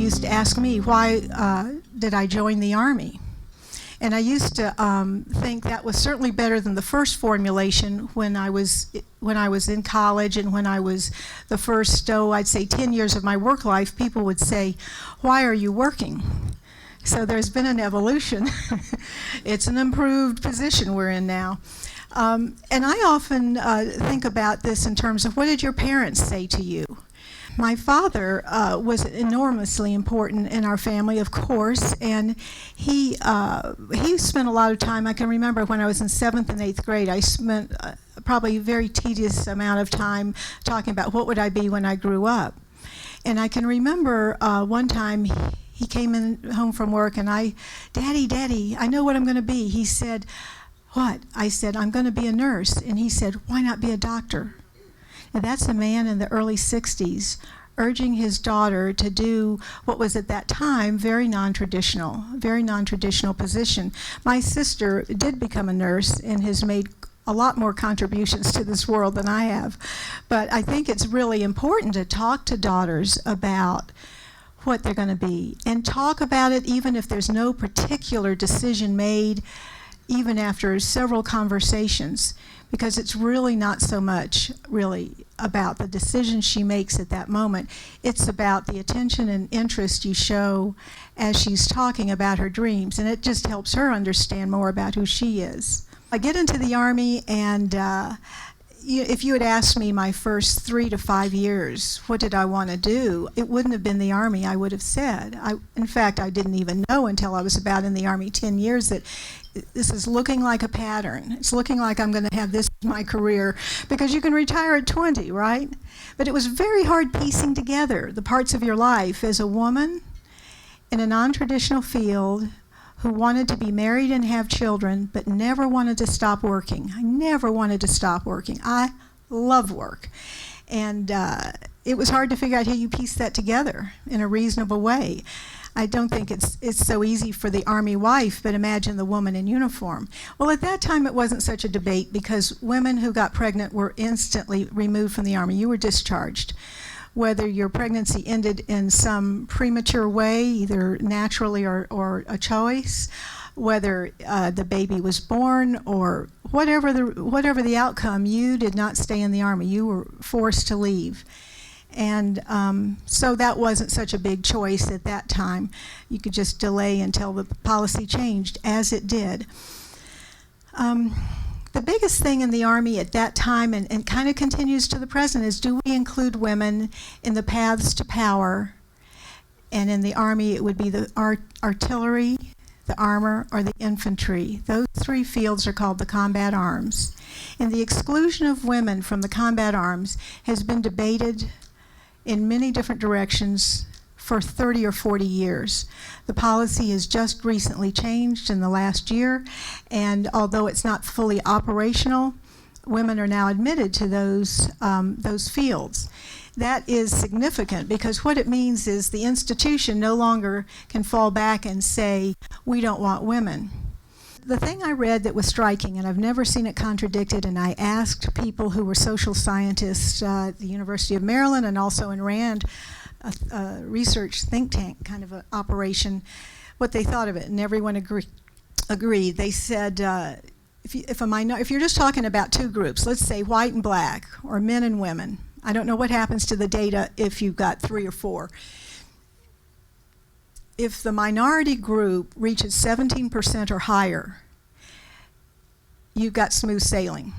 used to ask me why did I join the Army. And I used to think that was certainly better than the first formulation when I was in college, and when I was the first, I'd say 10 years of my work life, people would say, "Why are you working?" So there's been an evolution. It's an improved position we're in now. And I often think about this in terms of, what did your parents say to you? My father was enormously important in our family, of course, and he spent a lot of time. I can remember when I was in 7th and 8th grade, I spent probably a very tedious amount of time talking about what would I be when I grew up. And I can remember one time he came in home from work, and Daddy, I know what I'm going to be. He said, "What?" I said, "I'm going to be a nurse." And he said, "Why not be a doctor?" And that's a man in the early 60s urging his daughter to do what was at that time very non-traditional position. My sister did become a nurse and has made a lot more contributions to this world than I have. But I think it's really important to talk to daughters about what they're going to be, and talk about it even if there's no particular decision made, even after several conversations, because it's really not so much really about the decision she makes at that moment. It's about the attention and interest you show as she's talking about her dreams, and it just helps her understand more about who she is. I get into the Army, and if you had asked me my first 3 to 5 years, what did I want to do, it wouldn't have been the Army, I would have said. In fact, I didn't even know until I was about in the Army 10 years that this is looking like a pattern. It's looking like I'm going to have this as my career, because you can retire at 20, right? But it was very hard piecing together the parts of your life as a woman in a non-traditional field who wanted to be married and have children, but never wanted to stop working. I never wanted to stop working. I love work. And it was hard to figure out how you piece that together in a reasonable way. I don't think it's so easy for the Army wife, but imagine the woman in uniform. Well, at that time it wasn't such a debate, because women who got pregnant were instantly removed from the Army. You were discharged. Whether your pregnancy ended in some premature way, either naturally or a choice, whether the baby was born, or whatever the outcome, you did not stay in the Army. You were forced to leave. And so that wasn't such a big choice at that time. You could just delay until the policy changed, as it did. The biggest thing in the Army at that time, and kind of continues to the present, is, do we include women in the paths to power? And in the Army it would be the artillery, the armor, or the infantry. Those 3 fields are called the combat arms. And the exclusion of women from the combat arms has been debated in many different directions for 30 or 40 years. The policy has just recently changed in the last year, and although it's not fully operational, women are now admitted to those fields. That is significant, because what it means is the institution no longer can fall back and say, "We don't want women." The thing I read that was striking, and I've never seen it contradicted, and I asked people who were social scientists at the University of Maryland and also in RAND, a research think tank kind of an operation, what they thought of it, and everyone agreed. They said, if you're just talking about 2 groups, let's say white and black, or men and women, I don't know what happens to the data if you've got 3 or 4. If the minority group reaches 17% or higher, you've got smooth sailing.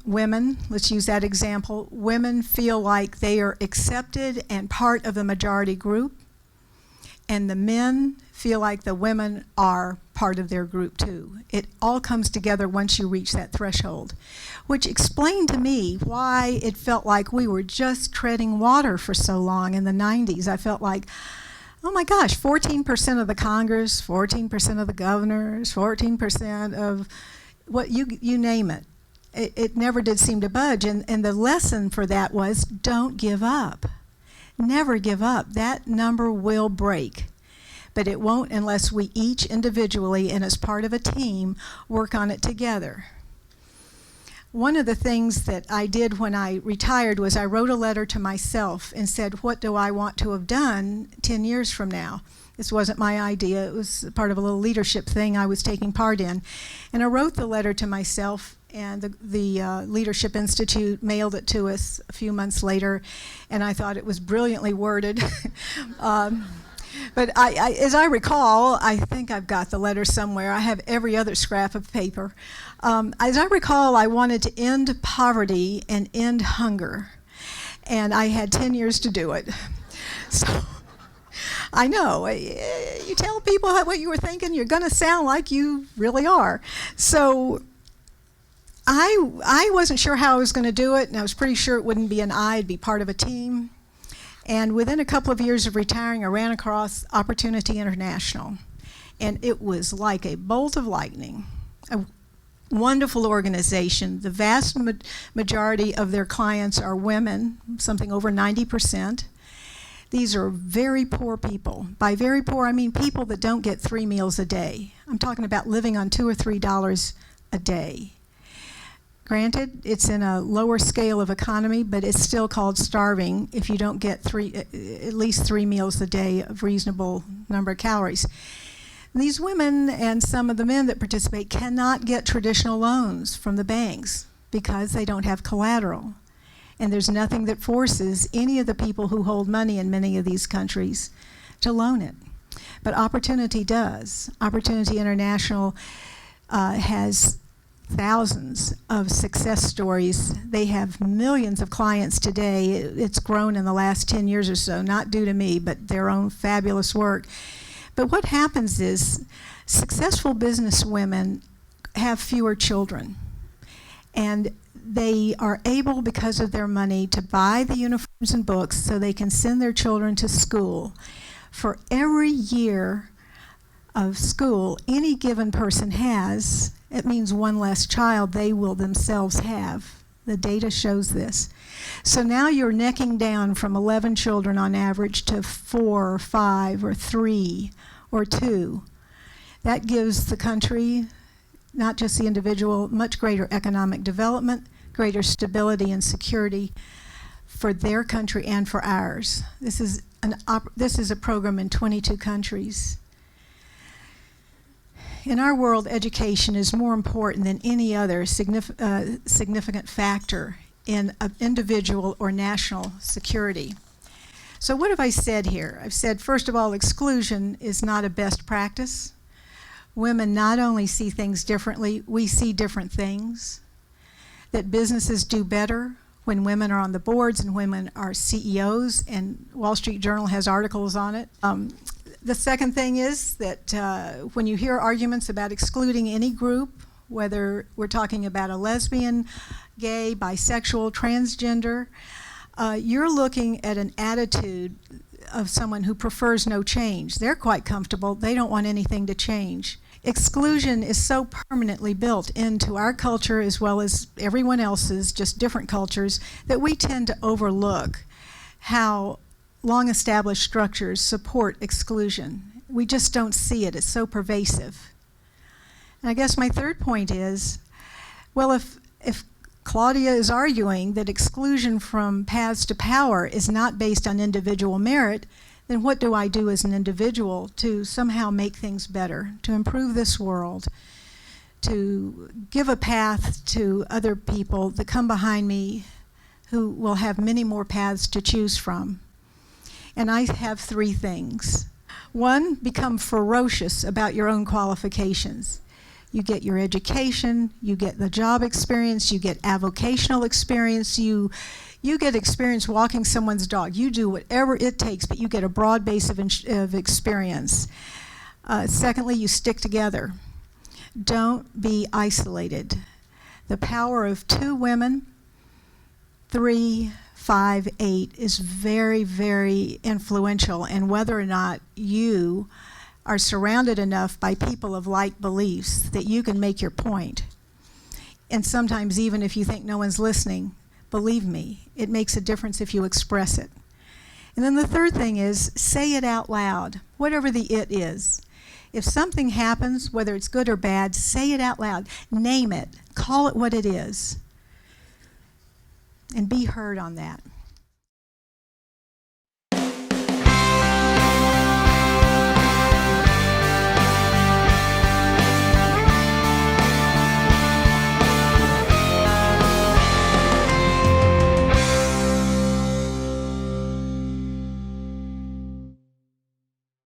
Women, let's use that example, women feel like they are accepted and part of the majority group, and the men feel like the women are part of their group too. It all comes together once you reach that threshold, which explained to me why it felt like we were just treading water for so long in the 90s. I felt like, oh my gosh, 14% of the Congress, 14% of the governors, 14% of what you name it. It never did seem to budge, and the lesson for that was, don't give up. Never give up. That number will break, but it won't unless we each individually and as part of a team work on it together. One of the things that I did when I retired was I wrote a letter to myself and said, what do I want to have done 10 years from now? This wasn't my idea. It was part of a little leadership thing I was taking part in. And I wrote the letter to myself, and the Leadership Institute mailed it to us a few months later, and I thought it was brilliantly worded. But as I recall, I think I've got the letter somewhere. I have every other scrap of paper. As I recall, I wanted to end poverty and end hunger, and I had 10 years to do it. So I know, you tell people what you were thinking, you're going to sound like you really are. So I wasn't sure how I was going to do it, and I was pretty sure it wouldn't be an I, it'd be part of a team. And within a couple of years of retiring, I ran across Opportunity International, and it was like a bolt of lightning. A wonderful organization. The vast majority of their clients are women, something over 90%. These are very poor people. By very poor, I mean people that don't get 3 meals a day. I'm talking about living on $2 or $3 a day. Granted, it's in a lower scale of economy, but it's still called starving if you don't get at least 3 meals a day of reasonable number of calories. These women and some of the men that participate cannot get traditional loans from the banks because they don't have collateral. And there's nothing that forces any of the people who hold money in many of these countries to loan it. But Opportunity does. Opportunity International has thousands of success stories. They have millions of clients today. It's grown in the last 10 years or so, not due to me, but their own fabulous work. But what happens is successful business women have fewer children, and they are able, because of their money, to buy the uniforms and books so they can send their children to school. For every year of school any given person has, it means one less child they will themselves have. The data shows this. So now you're necking down from 11 children on average to 4 or 5 or 3 or 2. That gives the country, not just the individual, much greater economic development, greater stability and security for their country and for ours. This is a program in 22 countries. In our world, education is more important than any other significant factor in individual or national security. So what have I said here? I've said, first of all, exclusion is not a best practice. Women not only see things differently, we see different things. That businesses do better when women are on the boards and women are CEOs, and Wall Street Journal has articles on it. The second thing is that when you hear arguments about excluding any group, whether we're talking about a lesbian, gay, bisexual, transgender, you're looking at an attitude of someone who prefers no change. They're quite comfortable. They don't want anything to change. Exclusion is so permanently built into our culture as well as everyone else's, just different cultures, that we tend to overlook how long-established structures support exclusion. We just don't see it. It's so pervasive. And I guess my third point is, well, if Claudia is arguing that exclusion from paths to power is not based on individual merit, then what do I do as an individual to somehow make things better, to improve this world, to give a path to other people that come behind me who will have many more paths to choose from? And I have 3 things. 1, become ferocious about your own qualifications. You get your education, you get the job experience, you get avocational experience, you get experience walking someone's dog. You do whatever it takes, but you get a broad base of experience. Secondly, you stick together. Don't be isolated. The power of 2 women, 3, 5, 8 is very, very influential, and whether or not you are surrounded enough by people of like beliefs that you can make your point. And sometimes even if you think no one's listening, believe me, it makes a difference if you express it. And then the third thing is, say it out loud, whatever the it is. If something happens, whether it's good or bad, say it out loud. Name it. Call it what it is. and be heard on that.